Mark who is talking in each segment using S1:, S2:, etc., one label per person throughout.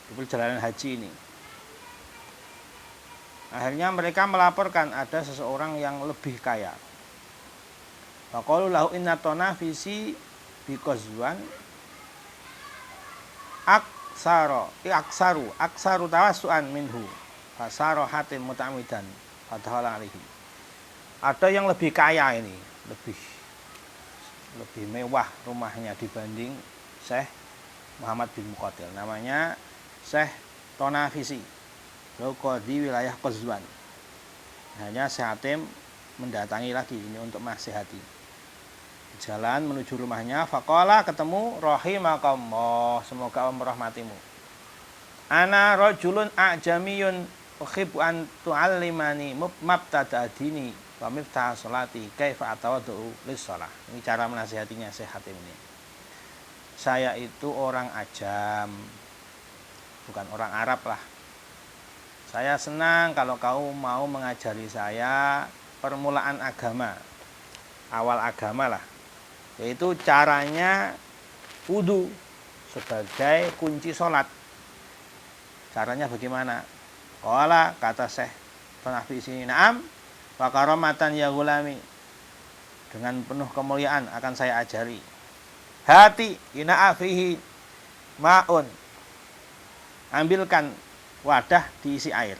S1: di perjalanan haji ini. Akhirnya mereka melaporkan ada seseorang yang lebih kaya. Faqalu lahu inna tanafisi bi qazwan aksaru tawassuan minhu. Fasara Hatim muta'amidan fadhala alaihi. Ada yang lebih kaya ini, lebih mewah rumahnya dibanding Syekh Muhammad bin Muqatil. Namanya Syekh Tonafisi, di wilayah Qazwan. Hanya Syekh Hatim mendatangi lagi ini untuk nasihati. Jalan menuju rumahnya, faqala ketemu rahimakallah, semoga Allah merahmatimu. Ana rajulun a'jamiyun uhibbu an tu'allimani mabtada dini wa miftah sholati kaifa atawaddu lis-shalah. Ini cara menasihatinya Syekh Hatim ini. Saya itu orang ajam, bukan orang Arab lah. Saya senang kalau kau mau mengajari saya permulaan agama, awal agama lah, yaitu caranya wudu sebagai kunci sholat. Caranya bagaimana? Qala, kata Syekh Tonafisi ini, na'am wa karamatan ya gulami, dengan penuh kemuliaan akan saya ajari. Hati ina'a fihi ma'un, ambilkan wadah diisi air.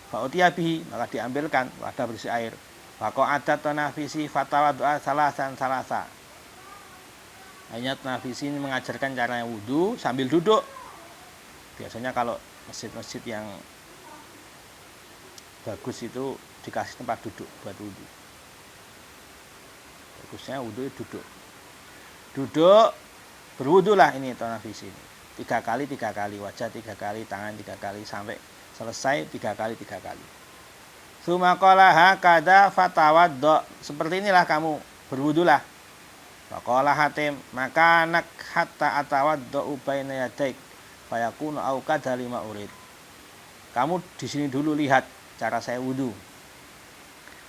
S1: Fa'utiya bihi, maka diambilkan wadah berisi air. Wa qa'adat Tonafisi fatawaddu'a salasan salasa. Hanya Tonafisi ini mengajarkan cara wudu sambil duduk. Biasanya kalau masjid-masjid yang bagus itu dikasih tempat duduk buat wudu. Bagusnya wudu duduk. Duduk berwudulah ini Tonafisi ini. 3 kali, wajah 3 kali, tangan 3 kali, sampai selesai 3 kali. Tsumma qala hakadha fatawaddo, seperti inilah kamu berwudulah. Faqala Hatim, maka anak hatta atawaddo baina yadaik fayakunu auqadha lima urid. Kamu di sini dulu lihat cara saya wudu.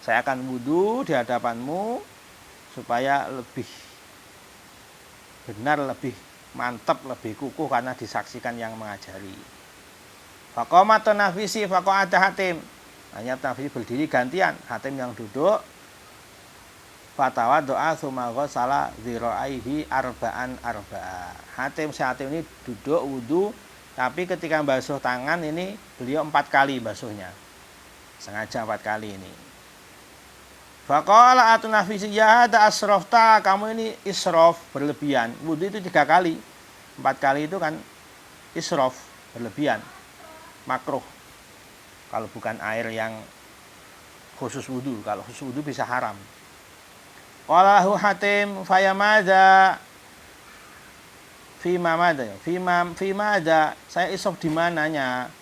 S1: Saya akan wudu di hadapanmu supaya lebih benar, lebih mantap, lebih kukuh karena disaksikan yang mengajari. Faqama Tonafisi faqa'ada Hatim. Hanya Tonafisi berdiri gantian, Hatim yang duduk. Fatawaddo'a tsumma ghassala dzira'aihi arba'an. Hatim ini duduk wudu, tapi ketika basuh tangan ini beliau 4 kali basuhnya. Sengaja 4 kali ini. Faqala Tonafisi, ya hada asrafta, kamu ini israf, berlebihan. Wudu itu 3 kali. 4 kali itu kan israf, berlebihan. Makruh. Kalau bukan air yang khusus wudu, kalau khusus wudu bisa haram. Qala lahu Hatim fayamada fima ada, saya israf di mananya?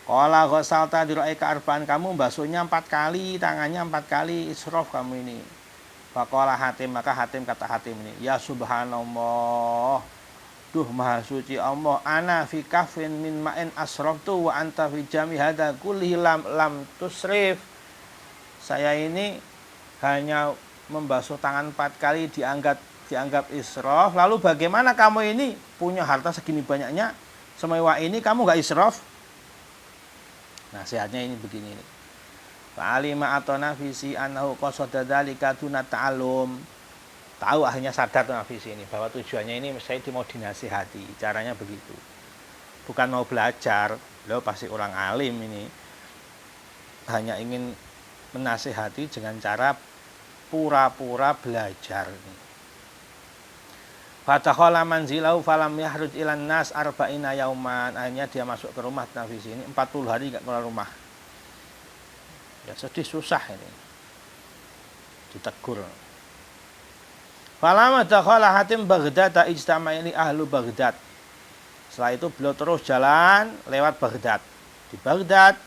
S1: Qala ghasalta dira'ika arba'an, kamu basuhnya 4 kali, tangannya 4 kali, israf kamu ini. Faqala Hatim, maka Hatim kata Hatim ini, ya subhanallah, duh maha suci Allah, ana fi kafin min ma'in asraftu wa anta fi jami hadza kullihi lam tusrif. Saya ini hanya membasuh tangan 4 kali dianggap israf, lalu bagaimana kamu ini punya harta segini banyaknya, semewah ini kamu gak israf? Nasihatnya ini begini nih. Fa'alima Tonafisi annahu qasada dzalika duna ta'allum. Tahu, akhirnya sadar Tonafisi ini bahwa tujuannya ini saya mau dinasihati, caranya begitu. Bukan mau belajar, beliau pasti orang alim ini. Hanya ingin menasihati dengan cara pura-pura belajar. Fatakhala manzilahu falam yahruj ilan nas arba'ina yauman. Akhirnya dia masuk ke rumah Tonafisi ini 40 hari enggak keluar rumah. Ya sedih, susah ini. Ditegur. Falamma dakhala Hatim Baghdad ijtama'ili ahlu Baghdad. Setelah itu beliau terus jalan lewat Baghdad. Di Baghdad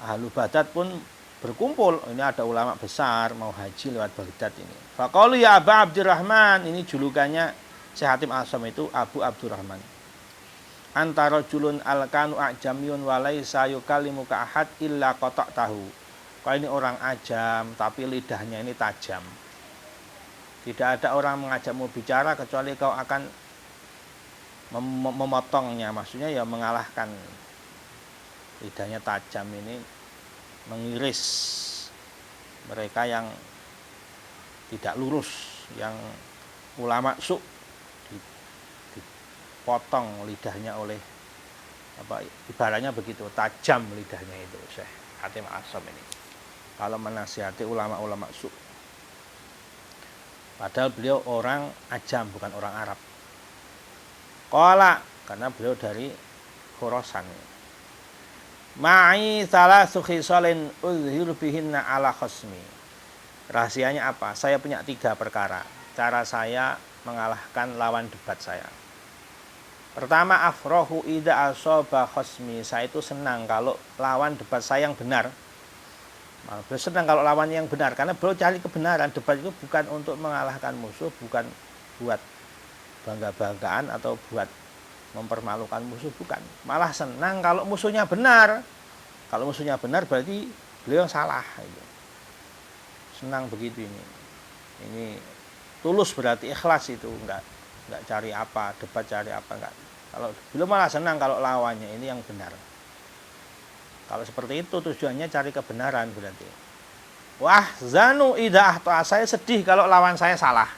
S1: ahlu Baghdad pun berkumpul. Ini ada ulama besar mau haji lewat Baghdad ini. Faqalu ya Aba Abdurrahman, ini julukannya Syekh Hatim Asam itu Abu Abdurrahman. Antara julun alkanu ajamiyun walaysa yukallimu ka ahad illa qata'tahu. Kau ini orang ajam tapi lidahnya ini tajam. Tidak ada orang mengajakmu bicara kecuali kau akan memotongnya, maksudnya ya mengalahkan. Lidahnya tajam ini mengiris mereka yang tidak lurus, yang ulama su, dipotong lidahnya oleh ibaratnya begitu, tajam lidahnya itu Syekh Hatim Al-Asham ini kalau menasihati ulama-ulama su. Padahal beliau orang ajam, bukan orang Arab. Qala, karena beliau dari Khurasan. Ma'i salasu khisalin uzhiru bihinna ala khasmi. Rahasianya apa? Saya punya 3 perkara cara saya mengalahkan lawan debat saya. Pertama, afrohu idza asaba khasmi. Saya itu senang kalau lawan debat saya yang benar. Beliau senang kalau lawan yang benar, karena beliau cari kebenaran. Debat itu bukan untuk mengalahkan musuh, bukan buat bangga-banggaan atau buat mempermalukan musuh, bukan. Malah senang kalau musuhnya benar. Kalau musuhnya benar berarti beliau salah. Senang begitu ini. Ini tulus, berarti ikhlas itu, enggak cari apa, debat cari apa, enggak. Kalau beliau malah senang kalau lawannya ini yang benar. Kalau seperti itu tujuannya cari kebenaran berarti. Wah, zanu idza ahta, saya sedih kalau lawan saya salah.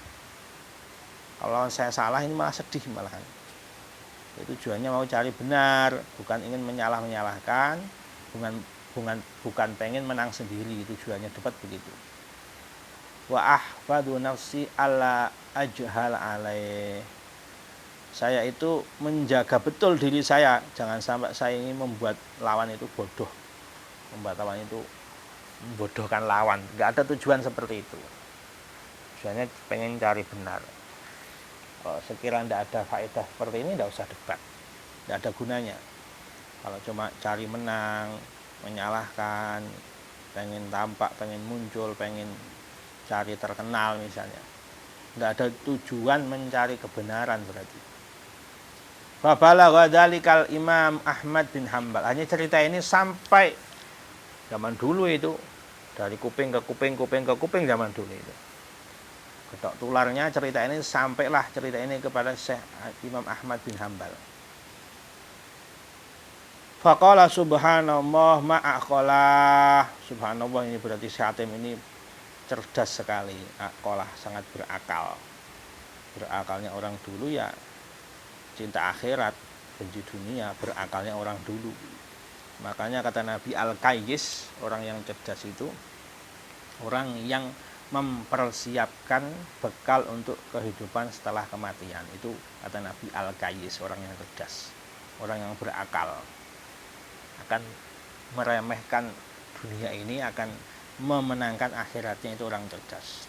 S1: Kalau lawan saya salah ini malah sedih malahan. Tujuannya mau cari benar, bukan ingin menyalahkan, bukan pengen menang sendiri. Tujuannya debat begitu. Wa ahfadu nafsi alla ajhal alaih. Saya itu menjaga betul diri saya, jangan sampai saya ini membuat lawan itu bodoh, membuat lawan itu membodohkan lawan. Enggak ada tujuan seperti itu. Tujuannya pengen cari benar. Sekiranya tidak ada faedah seperti ini, tidak usah debat, tidak ada gunanya. Kalau cuma cari menang, menyalahkan, pengen tampak, pengen muncul, pengen cari terkenal misalnya, tidak ada tujuan mencari kebenaran berarti. Fabalagha dzalikal Imam Ahmad bin Hambal. Hanya cerita ini sampai zaman dulu itu, dari kuping ke kuping zaman dulu itu. Kedok tularnya cerita ini, sampailah cerita ini kepada Syekh Imam Ahmad bin Hambal. Faqala subhanallah ma'aqalah. Subhanallah, ini berarti Syekh Hatim ini cerdas sekali. Aqalah, sangat berakal. Berakalnya orang dulu ya cinta akhirat, benci dunia. Berakalnya orang dulu. Makanya kata Nabi Al-Qayyis, orang yang cerdas itu orang yang mempersiapkan bekal untuk kehidupan setelah kematian. Itu kata Nabi Al-Qayyis, orang yang cerdas, orang yang berakal. Akan meremehkan dunia ini, akan memenangkan akhiratnya, itu orang cerdas.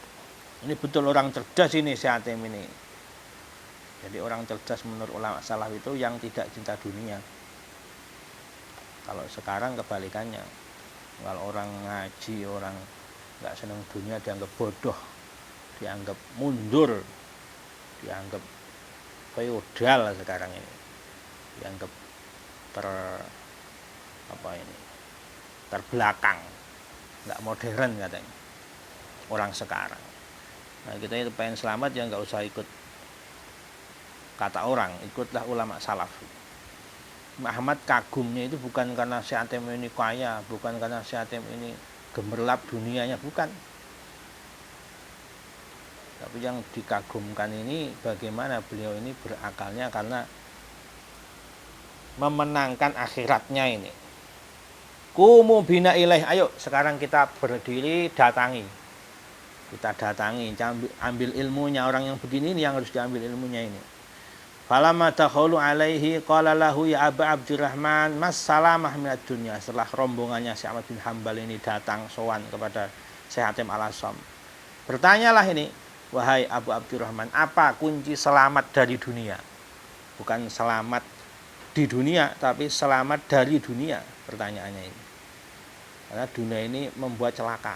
S1: Ini betul orang cerdas ini Syekh Hatim ini. Jadi orang cerdas menurut ulama salaf itu yang tidak cinta dunia. Kalau sekarang kebalikannya. Kalau orang ngaji, orang nggak senang dunia dianggap bodoh, dianggap mundur, dianggap feodal sekarang ini, dianggap terbelakang, nggak modern katanya orang sekarang. Nah, kita itu pengen selamat ya nggak usah ikut kata orang, ikutlah ulama salaf. Ahmad kagumnya itu bukan karena Syekh Hatim ini kaya, bukan karena Syekh Hatim ini gemerlap dunianya, bukan. Tapi yang dikagumkan ini bagaimana beliau ini berakalnya, karena memenangkan akhiratnya ini. Kumu bina ilaih, ayo sekarang kita berdiri, datangi. Kita datangi, ambil ilmunya. Orang yang begini ini yang harus diambil ilmunya ini. Falamma takhulu alaihi qala lahu ya Aba Abdurrahman mas salamah minad dunya. Setelah rombongannya Syekh Ahmad bin Hambal ini datang sowan kepada Syekh Hatim Al-Asham, bertanyalah ini, wahai Abu Abdurrahman, apa kunci selamat dari dunia? Bukan selamat di dunia, tapi selamat dari dunia, pertanyaannya ini. Karena dunia ini membuat celaka.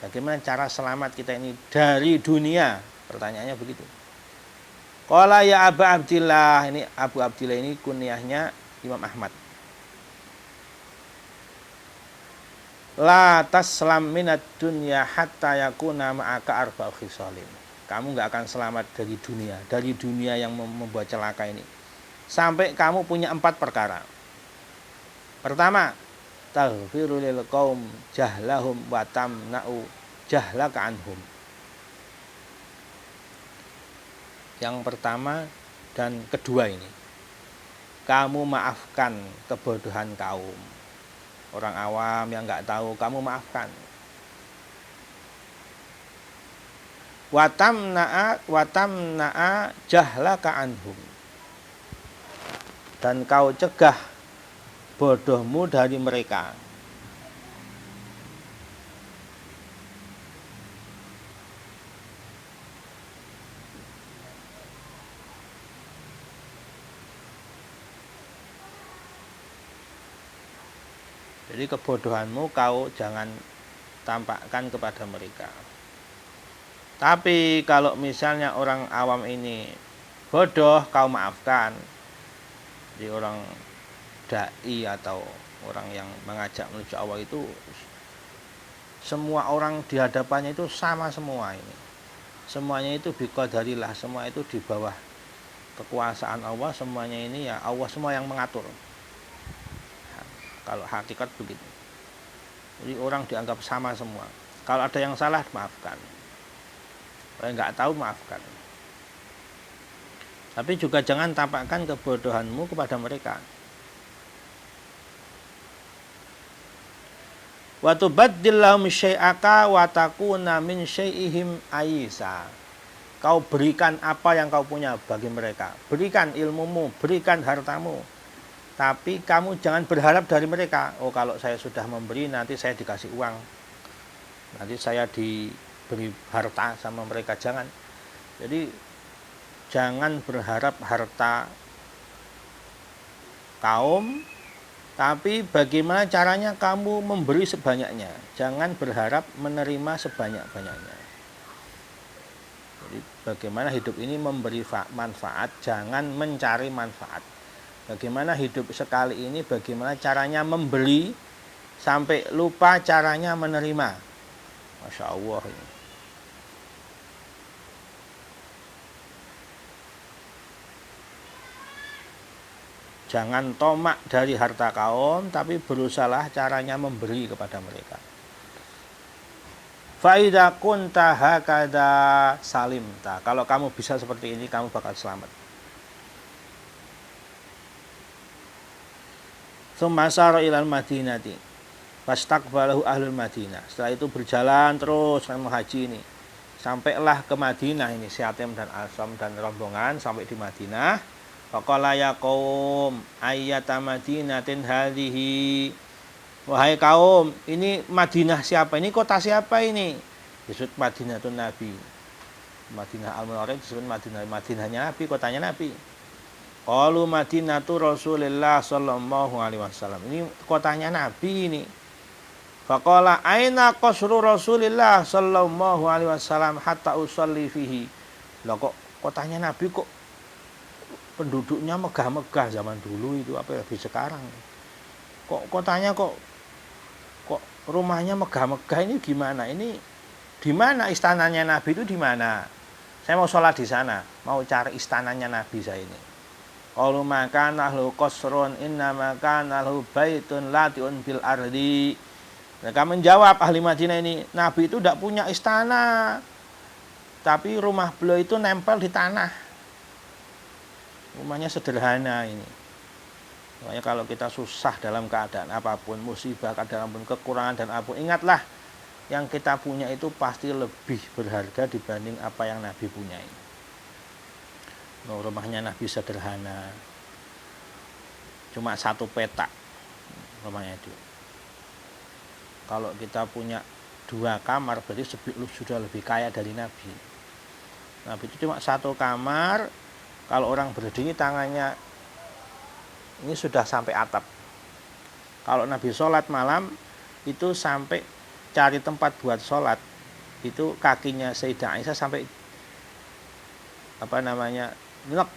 S1: Bagaimana cara selamat kita ini dari dunia? Pertanyaannya begitu. Qala ya Aba Abdillah, ini Abu Abdillah ini kunyahnya Imam Ahmad. La taslam minad dunya hatta yakuna ma'aka arba'u khisalin. kamu nggak akan selamat dari dunia yang membuat celaka ini. Sampai kamu punya 4 perkara. Pertama, taghfiru lil qaum jahlahum wa tamna'u jahlaka anhum. Yang pertama dan kedua ini, kamu maafkan kebodohan kaum. Orang awam yang nggak tahu, kamu maafkan. Watamna'a jahlaka anhum. Dan kau cegah bodohmu dari mereka. Jadi kebodohanmu kau jangan tampakkan kepada mereka. Tapi kalau misalnya orang awam ini bodoh, kau maafkan. Jadi orang dai atau orang yang mengajak menuju Allah itu semua orang di hadapannya itu sama semua ini. Semuanya itu biqadarillah, semua itu di bawah kekuasaan Allah, semuanya ini ya Allah semua yang mengatur. Kalau hakikat begitu. Jadi orang dianggap sama semua. Kalau ada yang salah, maafkan. Kalau nggak tahu, maafkan. Tapi juga jangan tampakkan kebodohanmu kepada mereka. Wa tubaddil lahum syai'aka wa takuna min syai'ihim aisa. Kau berikan apa yang kau punya bagi mereka. Berikan ilmumu, berikan hartamu. Tapi kamu jangan berharap dari mereka. Oh, kalau saya sudah memberi, nanti saya dikasih uang. Nanti saya diberi harta sama mereka. Jangan. Jadi jangan berharap harta kaum, tapi bagaimana caranya kamu memberi sebanyaknya. Jangan berharap menerima sebanyak-banyaknya. Jadi bagaimana hidup ini memberi manfaat, jangan mencari manfaat. Bagaimana hidup sekali ini, bagaimana caranya memberi sampai lupa caranya menerima. Masya Allah ini. Jangan tomak dari harta kaum, tapi berusahalah caranya memberi kepada mereka. Faida kunta hakada salimta. Kalau kamu bisa seperti ini, kamu bakal selamat. Tsumma sara ilal madinati fastaqbalahu ahlul Madinah. Setelah itu berjalan terus sama haji ini. Sampailah ke Madinah ini, Syatim dan Asam dan rombongan sampai di Madinah. Faqala ya qaum ayyata madinatin hadhihi. Wahai kaum, ini Madinah siapa? Ini kota siapa ini? Disebut Madinatun Nabi. Madinah Al-Munawwarah disebut Madinahnya Nabi, kotanya Nabi. Qalu Madinatu Rasulillah sallallahu alaihi wasallam. Ini kotanya Nabi ini. Faqala aina qasru Rasulillah sallallahu alaihi wasallam hatta usalli fihi. Lah kok kotanya Nabi kok penduduknya megah-megah zaman dulu itu, apa lebih sekarang? Kok kotanya kok rumahnya megah-megah, ini gimana? Ini di mana istananya Nabi itu, di mana? Saya mau sholat di sana, mau cari istananya Nabi saya ini. Qalu makana lahu qasrun inna makana lahu baitun latiun bil ardi. Mereka menjawab ahli Madinah ini, Nabi itu tidak punya istana, tapi rumah beliau itu nempel di tanah. Rumahnya sederhana ini. Makanya kalau kita susah dalam keadaan apapun, musibah, keadaan apapun, kekurangan dan apapun, ingatlah yang kita punya itu pasti lebih berharga dibanding apa yang Nabi punya ini. Rumahnya Nabi sederhana, cuma 1 petak rumahnya itu. Kalau kita punya 2 kamar, berarti sudah lebih kaya dari Nabi. Nabi itu cuma 1 kamar. Kalau orang berdiri tangannya ini sudah sampai atap. Kalau Nabi sholat malam itu sampai cari tempat buat sholat, itu kakinya Sayyidah Aisyah sampai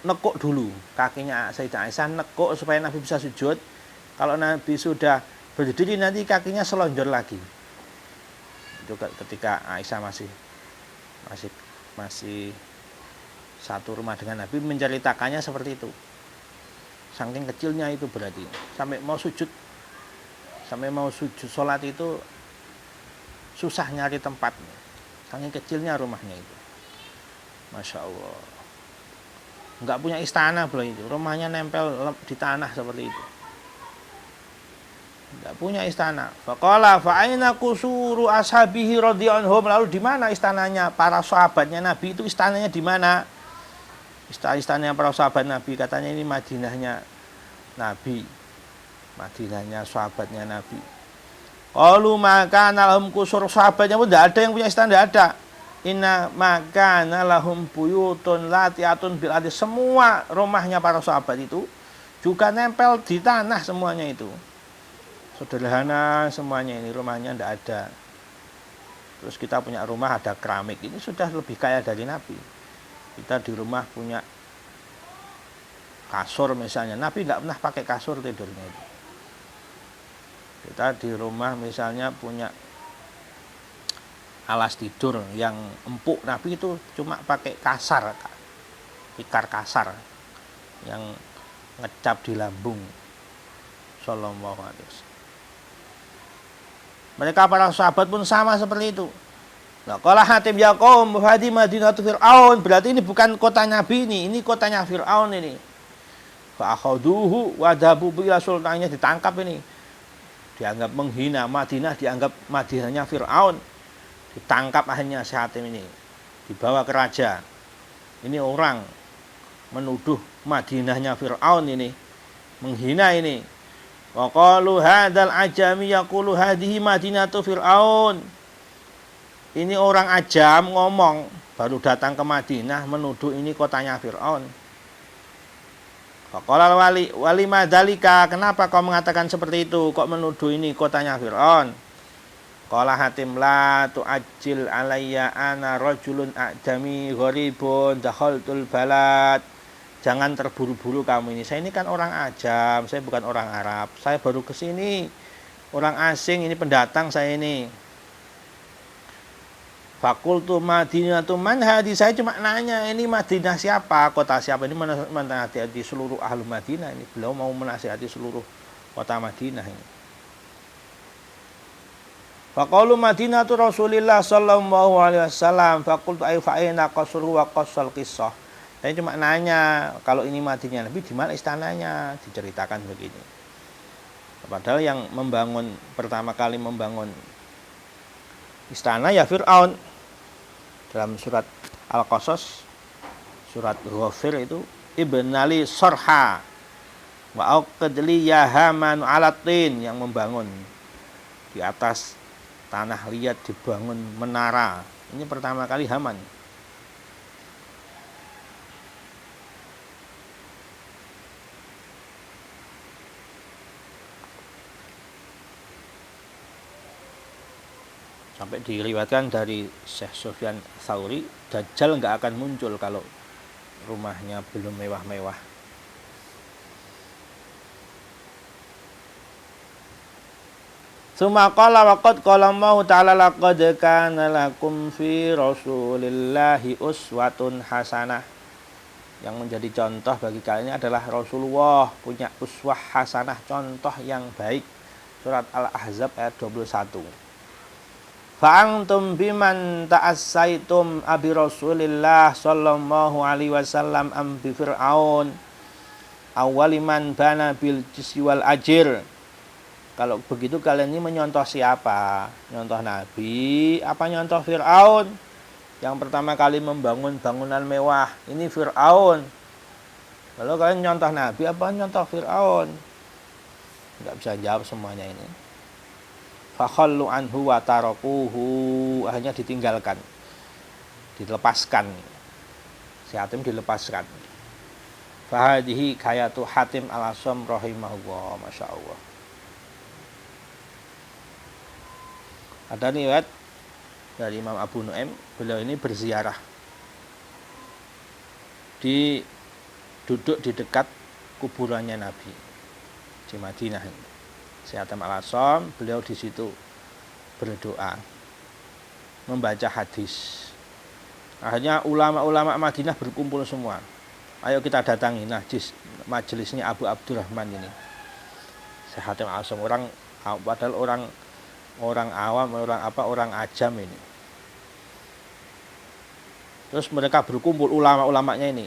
S1: nekuk dulu. Kakinya Sayyidah Aisyah nekuk supaya Nabi bisa sujud. Kalau Nabi sudah berdiri nanti kakinya selonjor lagi. Itu ketika Aisyah masih masih satu rumah dengan Nabi, menceritakannya seperti itu. Saking kecilnya itu berarti sampai mau sujud sholat itu susah nyari tempat, saking kecilnya rumahnya itu. Masya Allah, nggak punya istana belum itu, rumahnya nempel di tanah seperti itu, nggak punya istana. Faqala fa'aina qusuru ashabihi radhiyallahu anhum, lalu di mana istananya para sahabatnya Nabi itu, istananya di mana? Istananya para sahabat Nabi, katanya ini Madinahnya Nabi, Madinahnya sahabatnya Nabi. Qalu maka lahum kusur, sahabatnya pun tidak ada yang punya istana, tidak ada. Inna maka lahum buyutun latiatun bil adi, semua rumahnya para sahabat itu juga nempel di tanah semuanya itu. Sederhana semuanya ini, rumahnya tidak ada. Terus kita punya rumah ada keramik, ini sudah lebih kaya dari Nabi. Kita di rumah punya kasur misalnya, Nabi nggak pernah pakai kasur tidurnya itu. Kita di rumah misalnya punya alas tidur yang empuk, Nabi itu cuma pakai kasar, tikar kasar yang ngecap di lambung. Sallallahu alaihi wasallam. Mereka para sahabat pun sama seperti itu. Nah, kalau Hatim ya qaum hadi Madinatu Fir'aun, berarti ini bukan kota Nabi ini kotanya Fir'aun ini. Fa akhaduhu wa dabu ila sultannya, ditangkap ini. Dianggap menghina Madinah, dianggap Madinahnya Fir'aun. Ditangkap akhirnya si Hatim ini, dibawa ke raja. Ini orang menuduh Madinahnya Fir'aun ini, menghina ini. Wa qalu hadzal ajami yaqulu hadhihi Madinatu Fir'aun. Ini orang ajam ngomong, baru datang ke Madinah menuduh ini kotanya Fir'aun. Faqala wali madalika, kenapa kau mengatakan seperti itu? Kok menuduh ini kotanya Fir'aun? Qala Hatim la tu'ajjil alayya ana rajulun a'jami gharibun dakhaltul balad. Jangan terburu-buru kamu ini. Saya ini kan orang ajam, saya bukan orang Arab. Saya baru ke sini. Orang asing, ini pendatang saya ini. Fakultu Madinatu man hadi, saya cuma nanya ini Madinah siapa, kota siapa, ini menasihati seluruh ahlu Madinah ini. Beliau mau menasihati seluruh kota Madinah ini. Faqalu Madinatu Rasulillah sallallahu alaihi wasallam. Fakultu ay fa'ina qasru wa qasal qissah. Saya cuma nanya, kalau ini Madinah Nabi di mana istananya, diceritakan begini. Padahal yang pertama kali membangun istana ya Fir'aun. Dalam surat Al-Qasas, surat Ghafir itu, ibnali sorha wa auqadli ya Haman alatin, yang membangun di atas tanah liat dibangun menara. Ini pertama kali Haman. Sampai diriwayatkan dari Syekh Sufyan Tsauri, Dajjal nggak akan muncul kalau rumahnya belum mewah-mewah. Tsumma qala wa qad qala Allah ta'ala laqad kana lakum fi Rasulillahi uswatun hasanah. Yang menjadi contoh bagi kalian ini adalah Rasulullah punya uswah hasanah, contoh yang baik. Surat Al-Ahzab ayat 21. Fa'antum biman ta'assaitum abi Rasulillah sallallahu alaihi wasallam am bi Fir'aun awaliman bana bil jisyi wal ajir. Kalau begitu kalian ini menyontoh siapa? Nyontoh Nabi apa nyontoh Fir'aun? Yang pertama kali membangun bangunan mewah ini Fir'aun. Lalu kalian nyontoh Nabi apa nyontoh Fir'aun? Enggak bisa jawab semuanya ini. Fakhallu anhu wa tarakuhu, hanya ditinggalkan, dilepaskan. Si Hatim dilepaskan. Fahadihi kayatu Hatim al-Asam rahimahullah. Masya Allah. Ada riwayat dari Imam Abu Nu'aim, beliau ini berziarah, duduk di dekat kuburannya Nabi di Madinah ini. Si Hatim al-Asam, beliau di situ berdoa, membaca hadis. Akhirnya ulama-ulama Madinah berkumpul semua. Ayo kita datangi majelisnya Abu Abdurrahman ini. Syekh Hatim Al-Asam, padahal orang awam, orang ajam ini. Terus mereka berkumpul ulama-ulamanya ini.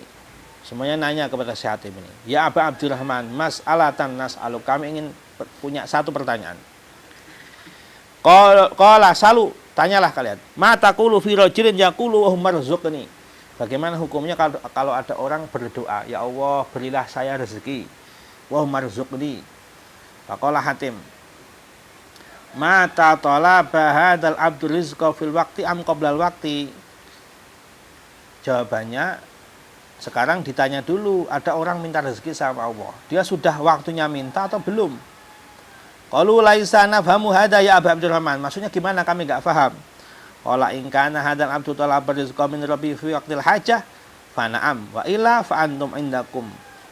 S1: Semuanya nanya kepada Syekh Hatim ini. Ya Abu Abdurrahman, mas'alatan nas'alu, kami ingin punya satu pertanyaan. Qala salu, tanyalah kalian. Mata kulu fi rajulin yaqulu wa marzuqni. Bagaimana hukumnya kalau ada orang berdoa, ya Allah berilah saya rezeki. Wa marzuqni. Faqala Hatim, mata talaba hadzal abdur rizqa fil waqti am qoblal waqti. Jawabannya, sekarang ditanya dulu, ada orang minta rezeki sama Allah. Dia sudah waktunya minta atau belum? Qalu laisa nafhamu hadza ya Abu Abdurrahman. Maksudnya gimana, kami enggak paham. Qala in kana hadzal abdu talaba rizqa min rabbi fi waqtil hajah fa na'am wa illa fa antum indakum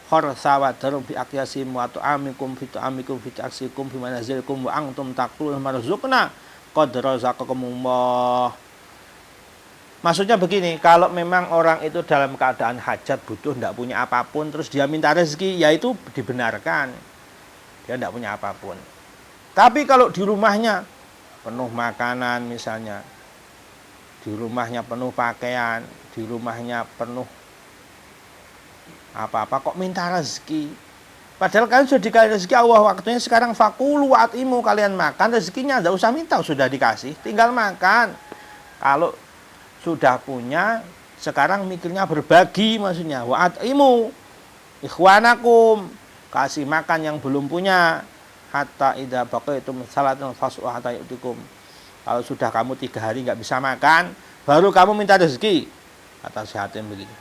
S1: kharsa wa darum bi aqyasim wa tu'amikum fi tu'amikum fi ta'ksikum fi manazilikum wa antum taqulun marzuqna qad razaqakumullah. Maksudnya begini, kalau memang orang itu dalam keadaan hajat, butuh, tidak punya apapun, terus dia minta rezeki, ya itu dibenarkan. Dia tidak punya apapun. Tapi kalau di rumahnya penuh makanan misalnya, di rumahnya penuh pakaian, di rumahnya penuh apa-apa, kok minta rezeki? Padahal kalian sudah dikasih rezeki Allah, waktunya sekarang fakulu wa'atimu, kalian makan, rezekinya tidak usah minta, sudah dikasih, tinggal makan. Kalau sudah punya, sekarang mikirnya berbagi, maksudnya wa'atimu ikhwanakum, kasih makan yang belum punya. Hatta idza baqaitum salatan fasu hatta yu'tikum. Kalau sudah kamu 3 hari nggak bisa makan, baru kamu minta rezeki. Kata Syekh Hatim begitu.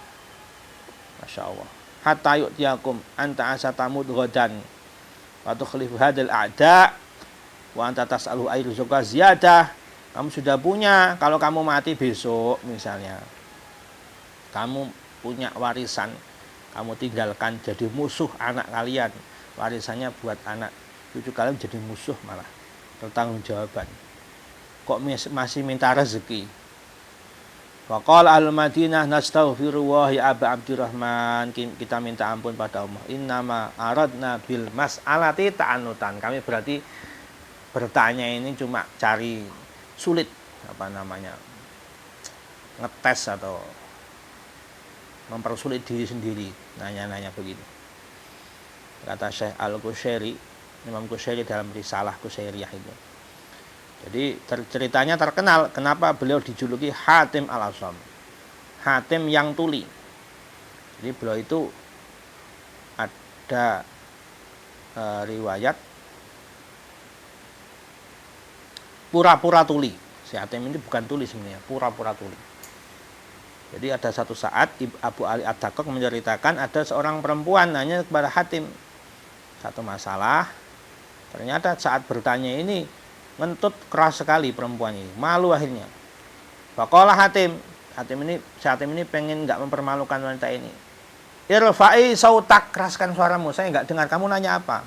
S1: Masya Allah. Hatta yu'tiyakum anta asatamud ghadan wa tukhlifu hadzal a'da wa anta tas'alu ayru zuka ziyadah. Kamu sudah punya, kalau kamu mati besok misalnya, kamu punya warisan, kamu tinggalkan jadi musuh anak kalian, warisannya buat anak cucu kalian jadi musuh, malah bertanggung jawaban. Kok masih minta rezeki? Faqala al-Madinah nastaghfirullah ya Abu Abdurrahman, kita minta ampun pada Allah. Innama aradna bil mas'alati ta'anutan. Kami berarti bertanya ini cuma cari sulit, ngetes atau mempersulit diri sendiri, nanya-nanya begitu. Kata Syekh Al-Qushairi, Imam Qushairi dalam risalah Qushairiyah itu. Jadi ceritanya terkenal, kenapa beliau dijuluki Hatim Al-Asam, Hatim yang tuli. Jadi beliau itu ada riwayat pura-pura tuli. Si Hatim ini bukan tuli sebenarnya, pura-pura tuli. Jadi ada satu saat Abu Ali Ad-Daqqaq menceritakan ada seorang perempuan nanya kepada Hatim satu masalah. Ternyata saat bertanya ini ngentut keras sekali perempuan ini, malu akhirnya. Faqala Hatim ini pengen nggak mempermalukan wanita ini. Irfa'i sautak, keraskan suaramu, saya nggak dengar kamu nanya apa.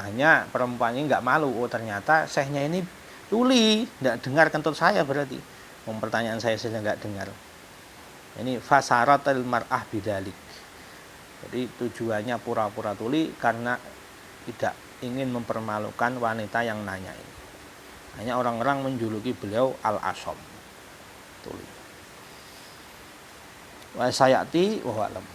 S1: Hanya perempuan ini nggak malu, oh ternyata syekhnya ini tuli, nggak dengar kentut saya, berarti pertanyaan saya nggak dengar. Ini fasaratul mar'ah bidalik. Jadi tujuannya pura-pura tuli karena tidak ingin mempermalukan wanita yang nanya ini. Hanya orang-orang menjuluki beliau Al-Asam, tuli. Wa sayati wa alam.